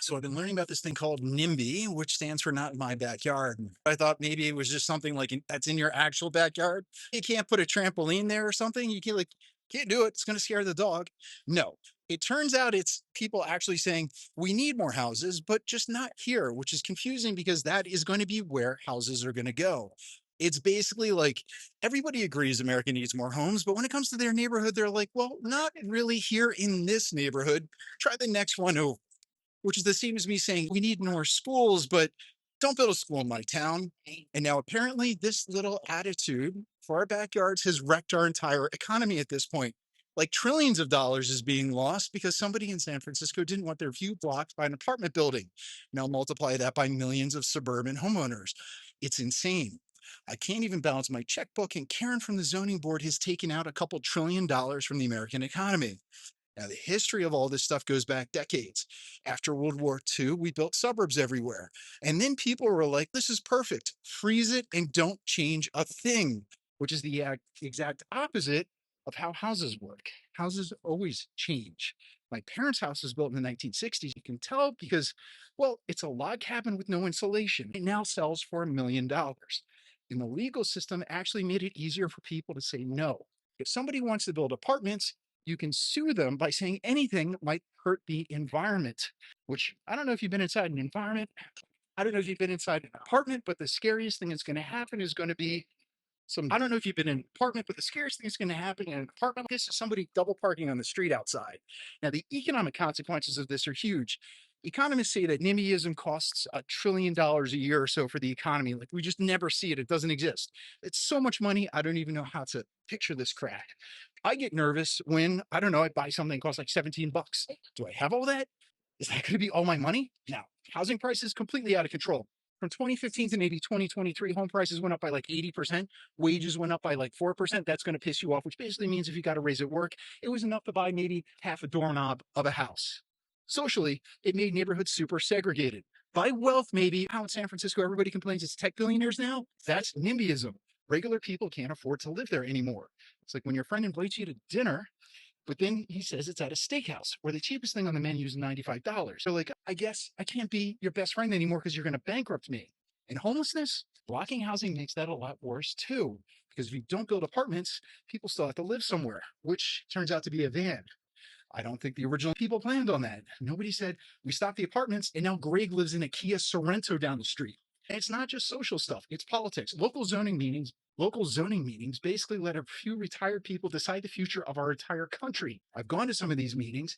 So I've been learning about this thing called NIMBY, which stands for not in my backyard. I thought maybe it was just something like that's in your actual backyard. You can't put a trampoline there or something. You can't do it. It's going to scare the dog. No, it turns out it's people actually saying we need more houses, but just not here, which is confusing because that is going to be where houses are going to go. It's basically like everybody agrees America needs more homes, but when it comes to their neighborhood, they're like, well, not really here in this neighborhood. Try the next one over, which is the same as me saying we need more schools, but don't build a school in my town. And now apparently this little attitude for our backyards has wrecked our entire economy at this point. Like trillions of dollars is being lost because somebody in San Francisco didn't want their view blocked by an apartment building. Now multiply that by millions of suburban homeowners. It's insane. I can't even balance my checkbook, and Karen from the zoning board has taken out a couple $1 trillion from the American economy. Now, the history of all this stuff goes back decades. After World War II, we built suburbs everywhere. And then people were like, this is perfect. Freeze it and don't change a thing, which is the exact opposite of how houses work. Houses always change. My parents' house was built in the 1960s. You can tell because, well, it's a log cabin with no insulation. It now sells for $1 million. And the legal system actually made it easier for people to say no. If somebody wants to build apartments, you can sue them by saying anything that might hurt the environment, which I don't know if you've been inside an environment. I don't know if you've been inside an apartment, but the scariest thing that's going to happen is going to be I don't know if you've been in an apartment, but the scariest thing that's going to happen in an apartment like this is somebody double parking on the street outside. Now, the economic consequences of this are huge. Economists say that NIMBYism costs $1 trillion a year or so for the economy. Like we just never see it. It doesn't exist. It's so much money. I don't even know how to picture this crap. I get nervous when, I don't know, I buy something that costs like 17 bucks. Do I have all that? Is that going to be all my money? Now, housing prices completely out of control. From 2015 to maybe 2023, home prices went up by like 80%. Wages went up by like 4%. That's going to piss you off, which basically means if you got a raise at work, it was enough to buy maybe half a doorknob of a house. Socially, it made neighborhoods super segregated. By wealth, maybe how in San Francisco everybody complains it's tech billionaires now. That's NIMBYism. Regular people can't afford to live there anymore. It's like when your friend invites you to dinner, but then he says it's at a steakhouse where the cheapest thing on the menu is $95. So, like, I guess I can't be your best friend anymore because you're going to bankrupt me. And homelessness, blocking housing makes that a lot worse too. Because if you don't build apartments, people still have to live somewhere, which turns out to be a van. I don't think the original people planned on that. Nobody said we stopped the apartments and now Greg lives in a Kia Sorrento down the street. And it's not just social stuff, it's politics. Local zoning meetings basically let a few retired people decide the future of our entire country. I've gone to some of these meetings